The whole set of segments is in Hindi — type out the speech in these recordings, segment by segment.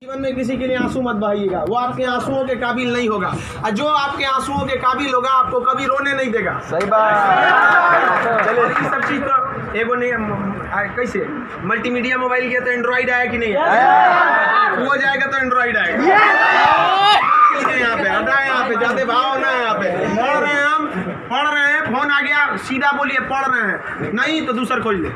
जीवन में किसी के लिए आंसू मत बहाइएगा, वो आपके आंसुओं के काबिल नहीं होगा, और जो आपके आंसुओं के काबिल होगा आपको कभी रोने नहीं देगा। सही बात। चलिए ये सब चीज तो एगो ने कैसे मल्टीमीडिया मोबाइल किया तो एंड्रॉइड आया कि नहीं आया, वो जाएगा तो एंड्रॉइड आएगा। यहाँ पे हटा, यहाँ पे जाते भाव ना, यहाँ पे पढ़ रहे हैं, हम पढ़ रहे हैं, फोन आ गया सीधा बोलिए पढ़ रहे हैं, नहीं तो दूसरा खोल ले,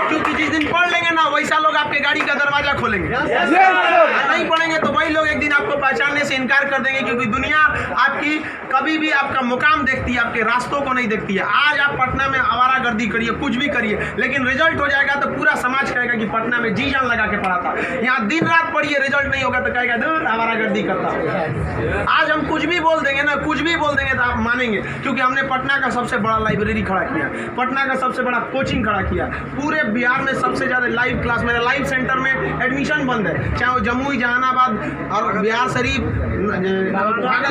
क्योंकि जिस दिन पढ़ लेंगे ना वैसा लोग आपके गाड़ी का दरवाजा खोलेंगे। नहीं पढ़ेंगे तो वही लोग एक दिन आपको पहचानने से इनकार कर देंगे, क्योंकि दुनिया आपकी कभी भी आपका मुकाम देखती है, आपके रास्तों को नहीं देखती है। आज आप पटना में आवारागर्दी करिए, कुछ भी करिए, लेकिन रिजल्ट हो जाएगा तो पूरा समाज कहेगा कि पटना में जी जान लगा के पढ़ा था। यहाँ दिन रात पढ़िए, रिजल्ट नहीं होगा तो कहेगा दूर आवारागर्दी करता। आज हम कुछ भी बोल देंगे ना, कुछ भी बोल देंगे तो आप मानेंगे, क्योंकि हमने पटना का सबसे बड़ा लाइब्रेरी खड़ा किया, पटना का सबसे बड़ा कोचिंग खड़ा किया, पूरे बिहार में सबसे ज्यादा लाइव क्लास, मेरा लाइव सेंटर में एडमिशन बंद है, चाहे वो जमुई, जहानाबाद और बिहार शरीफ,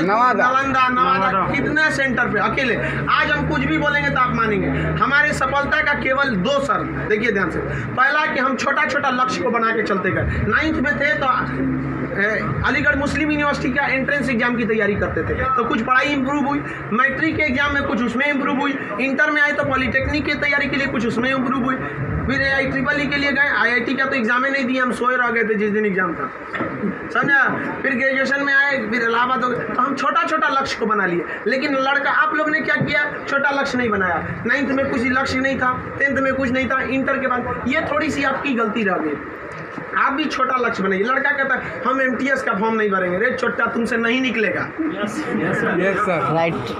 नालंदा, नवादा, कितने सेंटर पे अकेले। आज हम कुछ भी बोलेंगे तो आप मानेंगे। हमारे सफलता का केवल 2 शर्त, देखिए ध्यान से। पहला कि हम छोटा छोटा लक्ष्य को बना के चलते गए। 9th में थे तो अलीगढ़ मुस्लिम यूनिवर्सिटी का एंट्रेंस एग्जाम की तैयारी करते थे, तो कुछ पढ़ाई इंप्रूव हुई, मैट्रिक के एग्जाम में कुछ उसमें इंप्रूव हुई, इंटर में आए तो पॉलिटेक्निक की तैयारी के लिए कुछ उसमें इंप्रूव हुई, फिर IEEE के लिए गए, IIT का तो एग्जाम ही नहीं दिया, हम सोए रह गए थे जिस दिन एग्जाम था, समझा। फिर ग्रेजुएशन में आए, फिर इलाहाबाद हो गए, तो हम छोटा छोटा लक्ष्य को बना लिए। लेकिन लड़का आप लोग ने क्या किया, छोटा लक्ष्य नहीं बनाया। 9th में कुछ लक्ष्य नहीं था, 10th में कुछ नहीं था, इंटर के बाद ये थोड़ी सी आपकी गलती रह गई। आप भी छोटा लक्ष्य बनाइए। लड़का कहता है हम MTS का फॉर्म नहीं भरेंगे, रे छोटा तुमसे नहीं निकलेगा। राइट।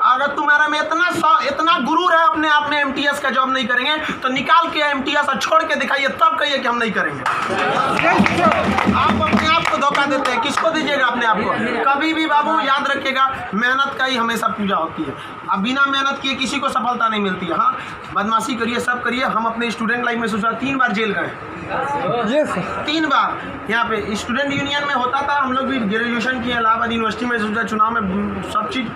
अगर तुम्हारा में इतना गुरूर है अपने आप में MTS का जॉब नहीं करेंगे तो निकाल के MTS और छोड़ के दिखाइए, तब कहिए कि हम नहीं करेंगे। आप अपने आप को धोखा देते हैं, किसको दीजिएगा अपने आप को। कभी भी बाबू याद रखिएगा, मेहनत का ही हमेशा पूजा होती है। अब बिना मेहनत किए किसी को सफलता नहीं मिलती है। हाँ, बदमाशी करिए, सब करिए। हम अपने स्टूडेंट लाइफ में सोचा 3 बार जेल गए, 3 बार। यहाँ पे स्टूडेंट यूनियन में होता था, हम लोग भी ग्रेजुएशन किए इलाहाबाद यूनिवर्सिटी में, सोचा चुनाव में सब चीज़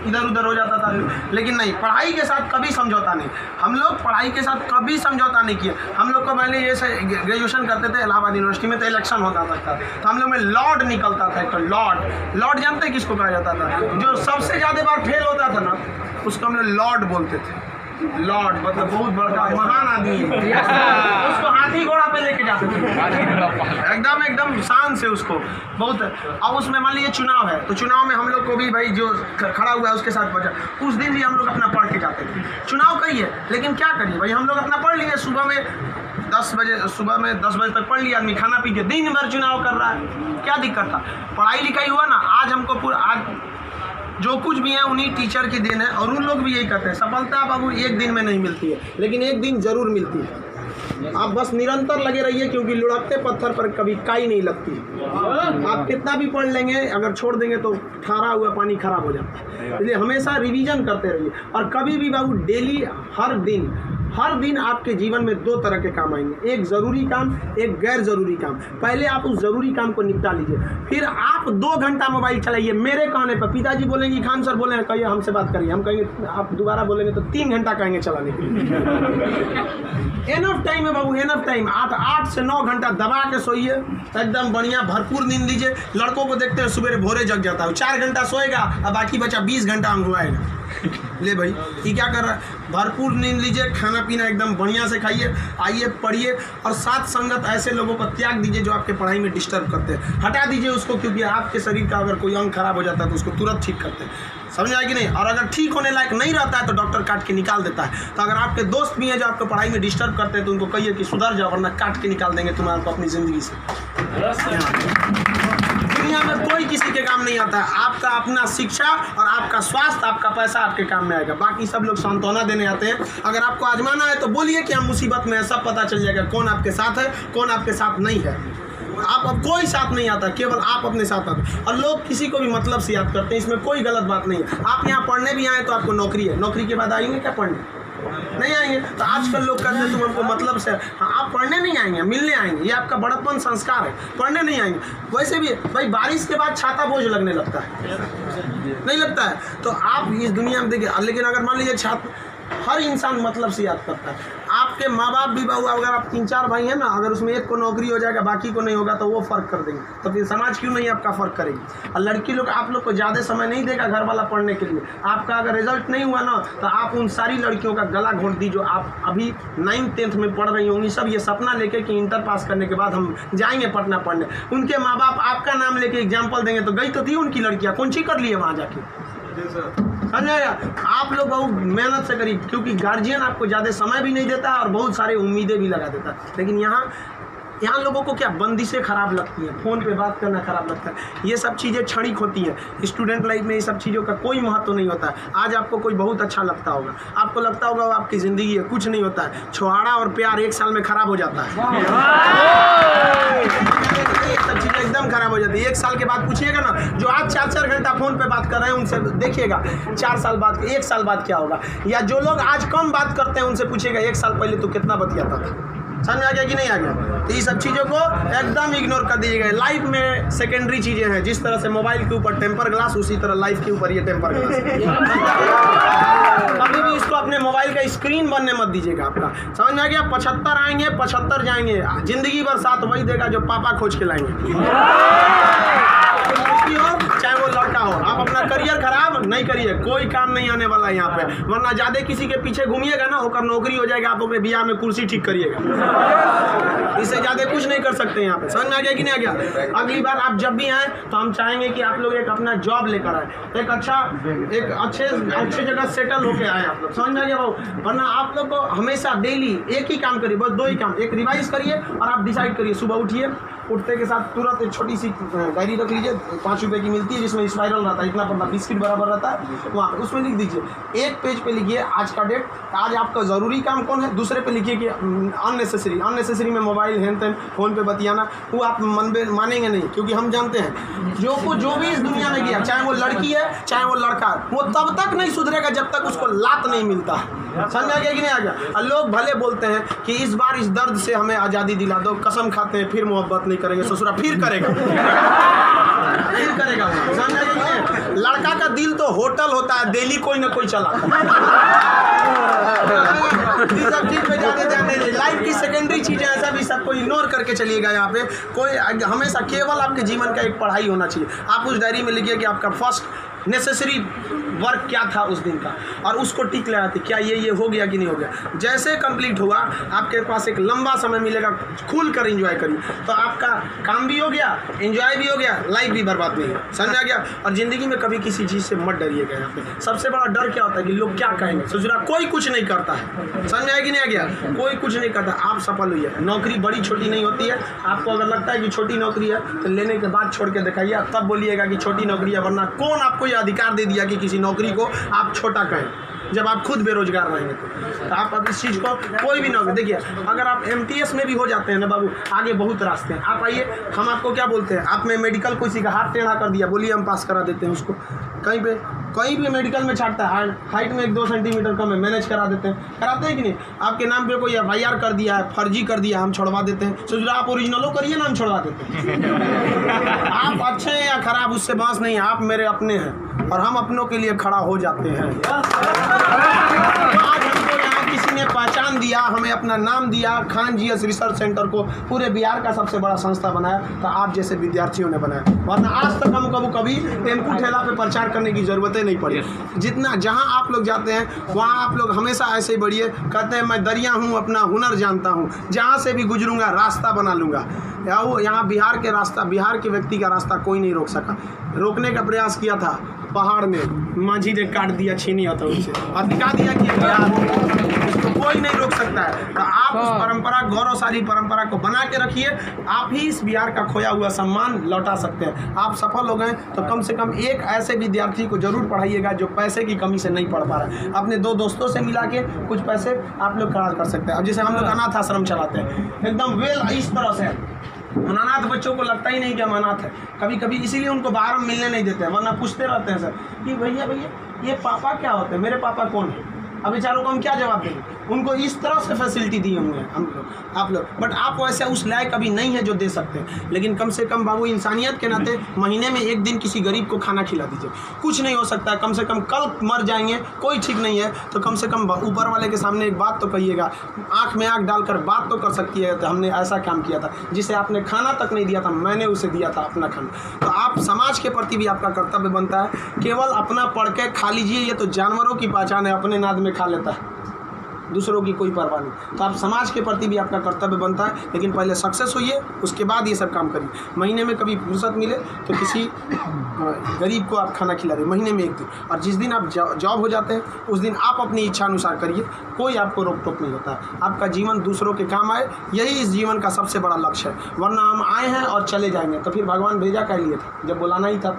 इधर उधर हो जाता था, लेकिन नहीं, पढ़ाई के साथ कभी समझौता नहीं। हम लोग पढ़ाई के साथ कभी समझौता नहीं किए। हम लोग को पहले ये ग्रेजुएशन करते थे इलाहाबाद यूनिवर्सिटी में, तो इलेक्शन होता था, तो हम लोग में लॉर्ड निकलता था। तो लॉर्ड जानते हैं किसको कहा जाता था? जो सबसे ज़्यादा बार फेल होता था ना, उसको हम लोग लॉर्ड बोलते थे। लॉर्ड मतलब बहुत बड़ा महान आदमी है, उसको हाथी घोड़ा पे लेके जाते थे, एकदम शान से उसको बहुत। अब उसमें मान लीजिए चुनाव है, तो चुनाव में हम लोग को भी भाई जो खड़ा हुआ है उसके साथ बचा, उस दिन भी हम लोग अपना पढ़ के जाते थे। चुनाव कही है, लेकिन क्या करिए भाई, हम लोग अपना पढ़ लिए। सुबह में 10 बजे तक पढ़ लिया आदमी, खाना पी के दिन भर चुनाव कर रहा है, क्या दिक्कत था? पढ़ाई लिखाई हुआ ना। आज हमको आज जो कुछ भी है उन्हीं टीचर की देन है, और उन लोग भी यही कहते हैं सफलता बाबू एक दिन में नहीं मिलती है, लेकिन एक दिन जरूर मिलती है। आप बस निरंतर लगे रहिए, क्योंकि लुढ़कते पत्थर पर कभी काई नहीं लगती। आप कितना भी पढ़ लेंगे, अगर छोड़ देंगे तो ठहरा हुआ पानी खराब हो जाता है। इसलिए हमेशा रिवीजन करते रहिए, और कभी भी बाबू डेली हर दिन आपके जीवन में 2 तरह के काम आएंगे, एक ज़रूरी काम, एक गैर ज़रूरी काम। पहले आप उस ज़रूरी काम को निपटा लीजिए, फिर आप 2 घंटा मोबाइल चलाइए। मेरे कहने पर पिताजी बोलेंगे खान सर बोले कहिए हमसे बात करिए, हम कहेंगे आप दोबारा बोलेंगे तो 3 घंटा कहेंगे चलाने के लिए। एनफ टाइम है बाबू, एनफ टाइम। आप 8 से 9 घंटा दबा के सोइए, एकदम बढ़िया भरपूर नींद लीजिए। लड़कों को देखते हैं सुबह भोरे जग जाता है, 4 घंटा सोएगा और बाकी बचा 20 घंटा अंगुआएगा। ले भाई ये क्या कर रहा है? भरपूर नींद लीजिए, खाना पीना एकदम बढ़िया से खाइए, आइए पढ़िए, और साथ संगत ऐसे लोगों को त्याग दीजिए जो आपके पढ़ाई में डिस्टर्ब करते हैं। हटा दीजिए उसको, क्योंकि आपके शरीर का अगर कोई अंग खराब हो जाता है तो उसको तुरंत ठीक करते हैं, समझ आए कि नहीं? और अगर ठीक होने लायक नहीं रहता है तो डॉक्टर काट के निकाल देता है। तो अगर आपके दोस्त भी हैं जो आपको पढ़ाई में डिस्टर्ब करते हैं तो उनको कहिए कि सुधर जाओ, वरना काट के निकाल देंगे तुम्हारे को अपनी ज़िंदगी से। दुनिया में कोई किसी के काम नहीं आता है। आपका अपना शिक्षा और आपका स्वास्थ्य, आपका पैसा आपके काम में आएगा। बाकी सब लोग सांत्वना देने आते हैं। अगर आपको आजमाना है तो बोलिए कि हम मुसीबत में है, सब पता चल जाएगा कौन आपके साथ है, कौन आपके साथ नहीं है। आप अब कोई साथ नहीं आता, केवल आप अपने साथ आते। और लोग किसी को भी मतलब से याद करते हैं, इसमें कोई गलत बात नहीं है। आप यहाँ पढ़ने भी आए तो आपको नौकरी है, नौकरी के बाद आएंगे क्या पढ़ने? नहीं आएंगे। तो आजकल लोग कहते हैं तुम हमको मतलब से, हाँ आप पढ़ने नहीं आएंगे, मिलने आएंगे। ये आपका बड़प्पन संस्कार है, पढ़ने नहीं आएंगे। वैसे भी भाई बारिश के बाद छाता बोझ लगने लगता है, नहीं लगता है? तो आप इस दुनिया में देखिए, लेकिन अगर मान लीजिए छात्र, हर इंसान मतलब से याद करता है। आप आपके माँ बाप भी बहू, अगर आप 3-4 भाई हैं ना, अगर उसमें एक को नौकरी हो जाएगा बाकी को नहीं होगा तो वो फ़र्क कर देंगे, तो फिर समाज क्यों नहीं आपका फ़र्क करेगी। और लड़की लोग आप लोग को ज़्यादा समय नहीं देगा घर वाला पढ़ने के लिए। आपका अगर रिजल्ट नहीं हुआ ना तो आप उन सारी लड़कियों का गला घोट दी जो आप अभी 9th-10th में पढ़ रही होंगी, सब ये सपना लेके कि इंटर पास करने के बाद हम जाएंगे पटना पढ़ने। उनके माँ बाप आपका नाम लेके एग्जाम्पल देंगे तो गई तो थी उनकी लड़कियाँ, कौन सी कर लिए वहाँ जाके। समझाया, आप लोग बहुत मेहनत से करिए, क्योंकि गार्जियन आपको ज़्यादा समय भी नहीं देता और बहुत सारे उम्मीदें भी लगा देता है। लेकिन यहाँ लोगों को क्या बंदिशें खराब लगती हैं, फ़ोन पे बात करना खराब लगता है, ये सब चीज़ें क्षणिक होती हैं। स्टूडेंट लाइफ में ये सब चीज़ों का कोई महत्व नहीं होता है। आज आपको कोई बहुत अच्छा लगता होगा, आपको लगता होगा वो आपकी ज़िंदगी है, कुछ नहीं होता है। छुहाड़ा और प्यार 1 साल में खराब हो जाता है, सब चीज़ें एकदम खराब हो जाती है। 1 साल के बाद पूछिएगा ना, जो आज 4-4 घंटा फ़ोन पे बात कर रहे हैं उनसे देखिएगा 4 साल बाद, 1 साल बाद क्या होगा। या जो लोग आज कम बात करते हैं उनसे पूछिएगा 1 साल पहले तो कितना बतियाता था। समझ आ गया कि नहीं आ गया। तो ये सब चीज़ों को एकदम इग्नोर कर दीजिएगा। लाइफ में सेकेंडरी चीज़ें हैं, जिस तरह से मोबाइल के ऊपर टेम्पर ग्लास, उसी तरह लाइफ के ऊपर ये टेम्पर ग्लास। कभी भी इसको अपने मोबाइल का स्क्रीन बनने मत दीजिएगा आपका। समझ में आ गया। 75 आएंगे 75 जाएंगे, जिंदगी भर साथ वही देगा जो पापा खोज के लाएंगे। चाहे वो लड़का हो, आप अपना करियर खराब नहीं करिए, कोई काम नहीं आने वाला है यहाँ पे। वरना ज्यादा किसी के पीछे घूमिएगा ना, होकर नौकरी हो जाएगा, आप अपने बियाह में कुर्सी ठीक करिएगा, इससे ज्यादा कुछ नहीं कर सकते यहाँ पे। समझ में आ गया कि नहीं आ गया। अगली बार आप जब भी आए तो हम चाहेंगे कि आप लोग एक अपना जॉब लेकर आए, एक अच्छे जगह सेटल होके आए आप लोग। समझ में आ गया भाव। वरना आप लोग को हमेशा डेली एक ही काम करिए, बस 2 ही काम। एक रिवाइज करिए और आप डिसाइड करिए, सुबह उठिए, उठते के साथ तुरंत एक छोटी सी डायरी रख लीजिए, 5 रुपए की मिलती है, जिसमें स्पाइरल रहता है, इतना पतला बिस्किट बराबर रहता है, वहाँ उसमें लिख दीजिए। एक पेज पे लिखिए आज का डेट, आज आपका ज़रूरी काम कौन है। दूसरे पे लिखिए कि अननेसेसरी में मोबाइल हैन तैन फ़ोन पे बतियाना, वो आप मानेंगे नहीं, क्योंकि हम जानते हैं जो भी इस दुनिया में गया, चाहे वो लड़की है चाहे वो लड़का है, वो तब तक नहीं सुधरेगा जब तक उसको लात नहीं मिलता है। समझ आ गया कि नहीं आ गया। लोग भले बोलते हैं कि इस बार इस दर्द से हमें आज़ादी दिला दो, कसम खाते हैं फिर मोहब्बत नहीं करेंगे, ससुरा फिर करेगा फिर करेगा। समझ आ गया कि नहीं। लड़का का दिल तो होटल होता है, दिल्ली कोई ना कोई चलाता है। इस सब चीज़ पे ज़्यादा ध्यान दीजिए। लाइफ की सेकेंडरी चीज़ें ऐसा भी सबको इग्नोर करके चलिएगा। यहाँ पे कोई हमेशा केवल आपके जीवन का एक पढ़ाई होना चाहिए। आप उस डायरी में लिखिए कि आपका फर्स्ट नेसेसरी वर्क क्या था उस दिन का, और उसको टिक लगाते क्या ये हो गया कि नहीं हो गया। जैसे कंप्लीट हुआ आपके पास एक लंबा समय मिलेगा, खुल कर एंजॉय करिए, तो आपका काम भी हो गया, एंजॉय भी हो गया, लाइफ भी बर्बाद नहीं है। समझ आ गया। और ज़िंदगी में कभी किसी चीज़ से मत डरिएगा। यहाँ पे सबसे बड़ा डर क्या होता है कि लोग क्या कहेंगे। ससुरा कोई कुछ नहीं करता है, समझ आया कि नहीं आ गया। कोई कुछ नहीं करता, आप सफल हुई है। नौकरी बड़ी छोटी नहीं होती है। आपको अगर लगता है कि छोटी नौकरी है तो लेने के बाद छोड़ के दिखाइए, तब बोलिएगा कि छोटी नौकरी है। वरना कौन आपको ये अधिकार दे दिया कि किसी नौकरी को आप छोटा कहें, जब आप खुद बेरोजगार रहेंगे तो आप अब इस चीज़ को कोई भी नौकरी देखिए। अगर आप MTS में भी हो जाते हैं ना बाबू, आगे बहुत रास्ते हैं। आप आइए, हम आपको क्या बोलते हैं, आप में मेडिकल किसी का हाथ टेढ़ा कर दिया, बोलिए हम पास करा देते हैं उसको। कहीं भी मेडिकल में छाटता है, हाइट में 1-2 सेंटीमीटर कम है, मैनेज करा देते हैं। कराते हैं कि नहीं। आपके नाम पे कोई FIR कर दिया है, फर्जी कर दिया, हम छोड़वा देते हैं। सोच रहे आप ओरिजिनलो करिए ना, हम छोड़वा देते हैं। आप अच्छे हैं या खराब उससे बात नहीं है, आप मेरे अपने हैं और हम अपनों के लिए खड़ा हो जाते हैं। आज हमको यहाँ किसी ने पहचान दिया, हमें अपना नाम दिया, खान GS रिसर्च सेंटर को पूरे बिहार का सबसे बड़ा संस्था बनाया, तो आप जैसे विद्यार्थियों ने बनाया। वरना आज तक हम कभी टेम्पू ठेला पे प्रचार करने की ज़रूरत नहीं पड़ी। जितना जहाँ आप लोग जाते हैं वहाँ आप लोग हमेशा ऐसे ही बढ़िए। कहते हैं मैं दरिया हूँ, अपना हुनर जानता हूँ, जहाँ से भी गुजरूंगा रास्ता बना लूँगा। यहाँ बिहार के व्यक्ति का रास्ता कोई नहीं रोक सका। रोकने का प्रयास किया था पहाड़ में, माझी ने काट दिया छीनी होता उनसे और दिखा दिया कि इसको कोई नहीं रोक सकता है। तो आप उस परंपरा, गौरवशाली परंपरा को बना के रखिए। आप ही इस बिहार का खोया हुआ सम्मान लौटा सकते हैं। आप सफल हो गए तो कम से कम एक ऐसे विद्यार्थी को जरूर पढ़ाइएगा जो पैसे की कमी से नहीं पढ़ पा रहा है। अपने 2 दोस्तों से मिला के कुछ पैसे आप लोग खर्च कर सकते हैं। अब जैसे हम लोग अनाथ आश्रम चलाते हैं, एकदम इस तरह से अनाथ बच्चों को लगता ही नहीं कि हम अनाथ है। कभी कभी इसीलिए उनको बाहर हम मिलने नहीं देते हैं, वरना पूछते रहते हैं सर कि भैया ये पापा क्या होते हैं, मेरे पापा कौन है। अब बेचारों को हम क्या जवाब देंगे। उनको इस तरह से फैसिलिटी दिए हुए हैं हम लोग, आप लोग। बट आप वैसे उस लायक अभी नहीं है जो दे सकते हैं। लेकिन कम से कम बाबू इंसानियत के नाते महीने में एक दिन किसी गरीब को खाना खिला दीजिए। कुछ नहीं हो सकता है, कम से कम कल मर जाएंगे, कोई ठीक नहीं है, तो कम से कम ऊपर वाले के सामने एक बात तो कहिएगा, आँख में आँख डालकर बात तो कर सकती है, तो हमने ऐसा काम किया था जिसे आपने खाना तक नहीं दिया था, मैंने उसे दिया था अपना खाना। तो आप समाज के प्रति भी आपका कर्तव्य बनता है। केवल अपना पढ़ के खा लीजिए, ये तो जानवरों की पहचान है, अपने नाद में खा लेता है, दूसरों की कोई परवाह नहीं। तो आप समाज के प्रति भी आपका कर्तव्य बनता है, लेकिन पहले सक्सेस होइए, उसके बाद ये सब काम करिए। महीने में कभी फुर्सत मिले तो किसी गरीब को आप खाना खिला दें, महीने में एक दिन। और जिस दिन आप जॉब हो जाते हैं उस दिन आप अपनी इच्छा अनुसार करिए, कोई आपको रोक टोक नहीं होता है। आपका जीवन दूसरों के काम आए, यही इस जीवन का सबसे बड़ा लक्ष्य है। वरना हम आए हैं और चले जाएंगे, तो फिर भगवान भेजा क्या लिए था, जब बुलाना ही था।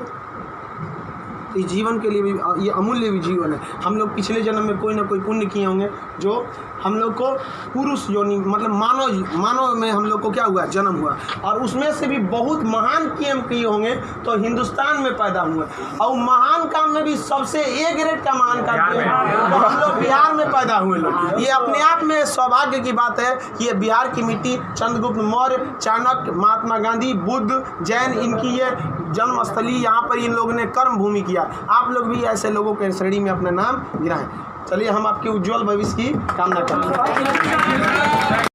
तो इस जीवन के लिए भी ये अमूल्य भी जीवन है। हम लोग पिछले जन्म में कोई ना कोई पुण्य किए होंगे जो हम लोग को पुरुष योनि मतलब मानव में हम लोग को क्या हुआ, जन्म हुआ, और उसमें से भी बहुत महान काम किए होंगे तो हिंदुस्तान में पैदा हुए। और महान काम में भी सबसे ए ग्रेड का महान काम किए तो हम लोग बिहार में पैदा हुए लोग। ये अपने आप में सौभाग्य की बात है। ये बिहार की मिट्टी, चंद्रगुप्त मौर्य, चाणक्य, महात्मा गांधी, बुद्ध, जैन, इनकी ये जन्मस्थली, यहाँ पर इन लोगों ने कर्म भूमि किया। आप लोग भी ऐसे लोगों के श्रेणी में अपना नाम गिराएं। चलिए हम आपके उज्जवल भविष्य की कामना करते हैं।